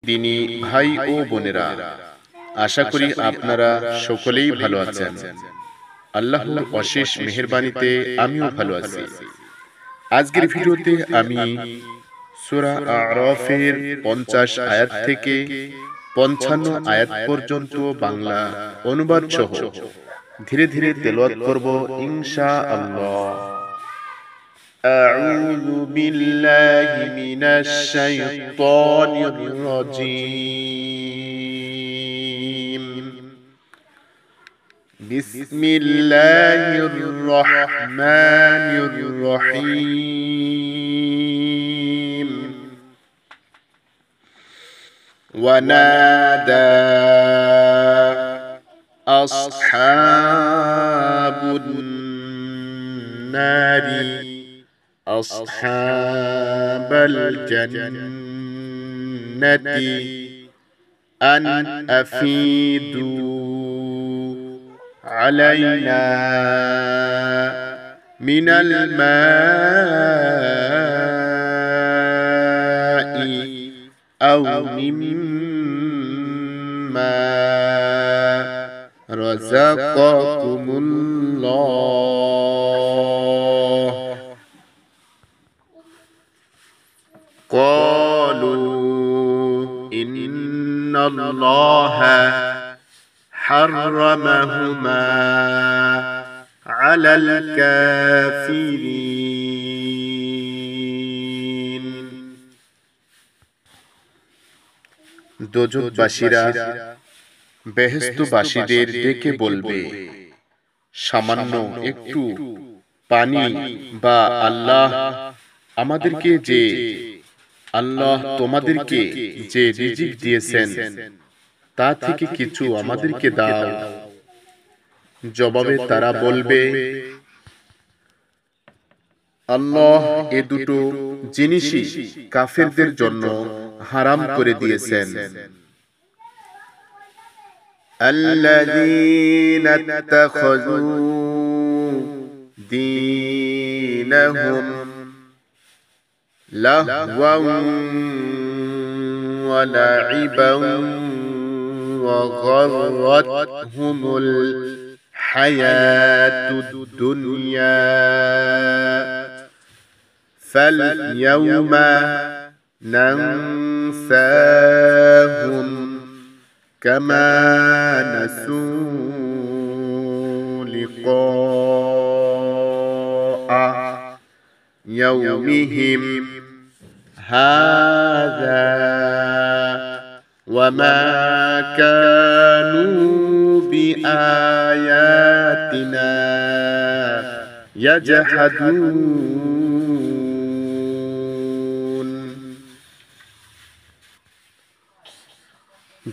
দিনী ভাই ও বোনেরা, আশা করি আপনারা সকলেই ভালো আছেন। আল্লাহর অশেষ মেহেরবানিতে আমিও ভালো আছি। আজকের ভিডিওতে আমি সূরা আরাফের 50 আয়াত থেকে 55 আয়াত পর্যন্ত বাংলা অনুবাদ সহ ধীরে ধীরে তেলাওয়াত করব ইনশাআল্লাহ। أعوذ بالله من الشيطان الرجيم. بسم الله الرحمن الرحيم. ونادى أصحاب النار أصحاب الجنة أن أفيدوا علينا من الماء أو مما رزقكم الله. قالوا إن الله حرمهما على الكافرين. দোজখবাসীরা বেহেশতবাসীদের ডেকে বলবে, সামান্য একটু পানি বা আল্লাহ তোমাদেরকে যে রিজিক দিয়েছেন তা থেকে কিছু আমাদেরকে দাও। জবাবে তারা বলবে, আল্লাহ এ দুটো জিনিসই কাফেরদের জন্য হারাম করে দিয়েছেন। আল্লাযীনা ইত্তাখাযূ দীনাহুম লাহওয়ান ওয়া লা'iবান ওয়া গররাতহুমুল হায়াতুদ দুনিয়া ফাল-ইয়াওমা নানসাহুম কামা নাসূ লিকাআ ইয়াওমিহিম হাযা ওয়া মা কানু বিআয়াতিনা ইয়াজহাদুন।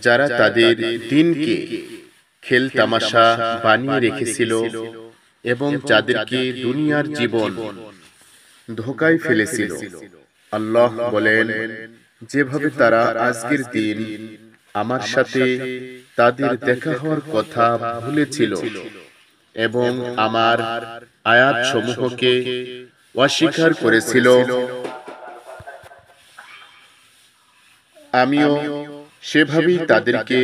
যারা তাদের দিনকে খেল তামাশা বানিয়ে রেখেছিল এবং যাদেরকে দুনিয়ার জীবন ধোঁকায় ফেলেছিল, আল্লাহ বলেন, যেভাবে তারা আজকের দিন আমার সাথে তাদের দেখা হওয়ার কথা ভুলেছিল এবং আমার আয়াত সমূহকে অস্বীকার করেছিল, আমিও সেভাবেই তাদেরকে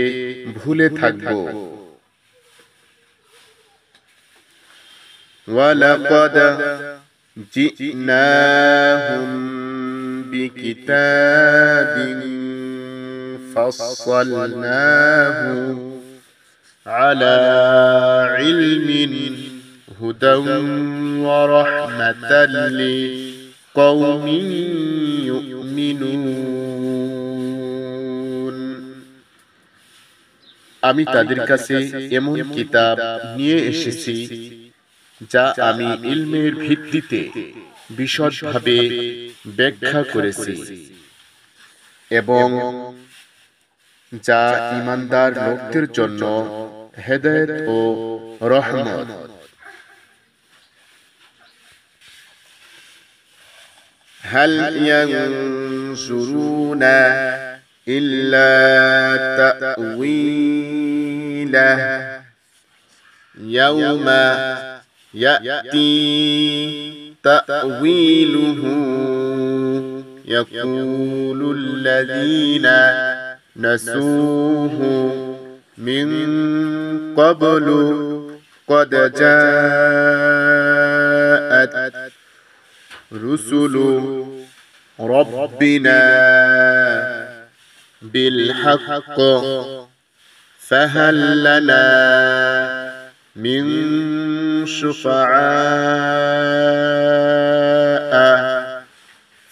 ভুলে থাকব। ওয়ালাকাদ জি'নাহুম বিকিতাবিন ফাসসালনাহু আলা ইলমিন হুদান ওয়া রাহমাতাল লিকাওমিন ইউমিনুন। আমি তাদের কাছে এমন কিতাব নিয়ে এসেছি যা আমি ইলমের ভিত্তিতে বিশদভাবে ব্যাখ্যা করেছি এবং যা ঈমানদার লোকদের জন্য হেদায়েত ও রহমত। হাল ইয়ানসুরুনা ইল্লা তা'ওয়িলাহ ইয়াওমা ইয়াতি তা'ওয়িলুহু ইয়াকুলুল লাযীনা نسوه من قبل قد جاءت رسل ربنا بالحق فهل لنا من شفعاء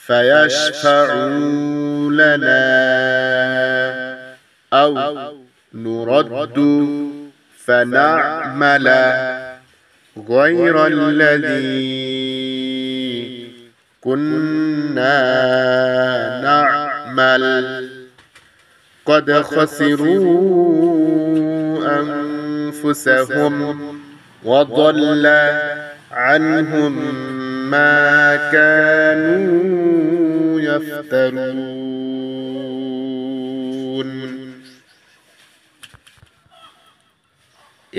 فيشفعوا لنا أو نرد فنعمل غير الذي كنا نعمل قد خسروا أنفسهم وضل عنهم ما كانوا يفترون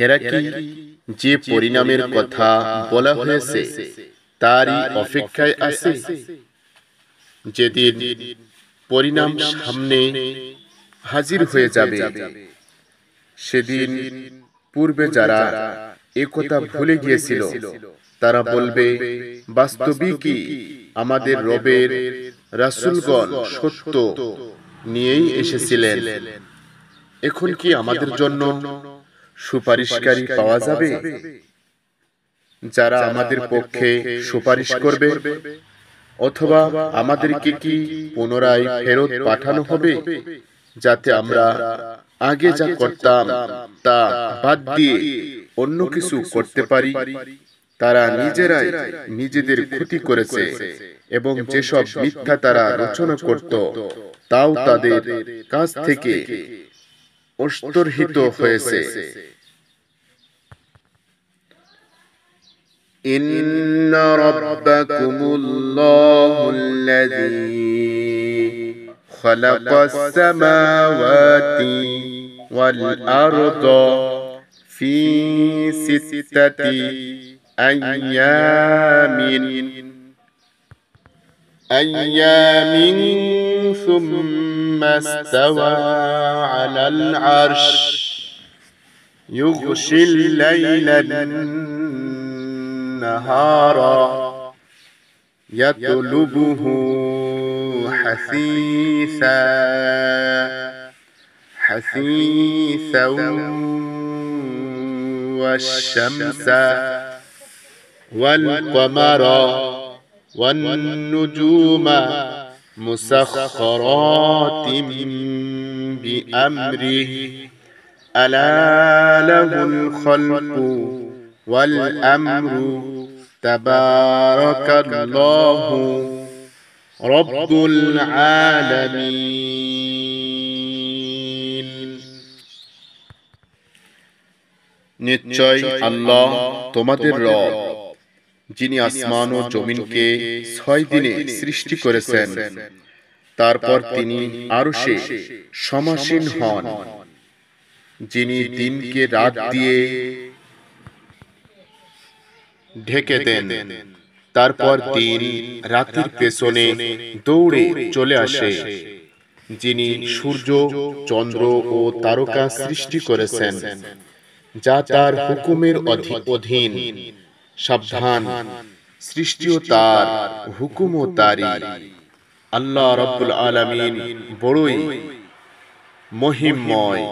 এরা কি যে পরিণামের কথা বলা হয়েছে তারই অপেক্ষায় আছে, যেদিন পরিণাম সামনে হাজির হয়ে যাবে। সেদিন পূর্বে যারা একথা ভুলে গিয়েছিল তারা বলবে, বাস্তবিকই আমাদের রবের রাসূলগণ সত্য নিয়েই এসেছিলেন, এখন কি আমাদের জন্য সুপারিশকারী পাওয়া যাবে যারা আমাদের পক্ষে সুপারিশ করবে? অথবা আমাদেরকে কি পুনরায় ফেরত পাঠানো হবে যাতে আমরা আগে যা করতাম তা বাদ দিয়ে অন্য কিছু করতে পারি? তারা নিজেরাই নিজেদের ক্ষতি করেছে এবং যেসব মিথ্যা তারা রচনা করত তাও তাদের কাছ থেকে অস্তরহিত হয়েছে। ইন্না রাব্বাকুমুল্লাহুল্লাযী খালাকাস সামাওয়াতি ওয়াল আরদা ফি সিত্তাতি আইয়ামিন সুম্মা ইস্তাওয়া আলাল আরশ ইউগশিল লাইলান নাহারা ইয়াতলুবুহু হাসীসান ওয়াশ-শামসা ওয়াল-কমারা ওয়ান-নুজুমা মুসাখখারাতিন বিআমরিহি আলা লাহুল খালকু ওয়াল আমরু তাবারাকাল্লাহু রব্বুল আলামিন। নিশ্চয় আল্লাহ তোমাদের রব, যিনি আসমান ও জমিনকে 6 দিনে সৃষ্টি করেছেন, তারপর তিনি আরশে সমাসীন হন, যিনি দিনকে রাত দিয়ে ঢেকে দেন, তারপর দিন রাতের পেছনে দৌড়ে চলে আসে, যিনি সূর্য, চন্দ্র ও তারকা সৃষ্টি করেছেন যা তার হুকুমের অধীন। সাবধান, সৃষ্টিও তার, হুকুমও তারই। আল্লাহ রাব্বুল আলামিন বড়ই মহিমময়।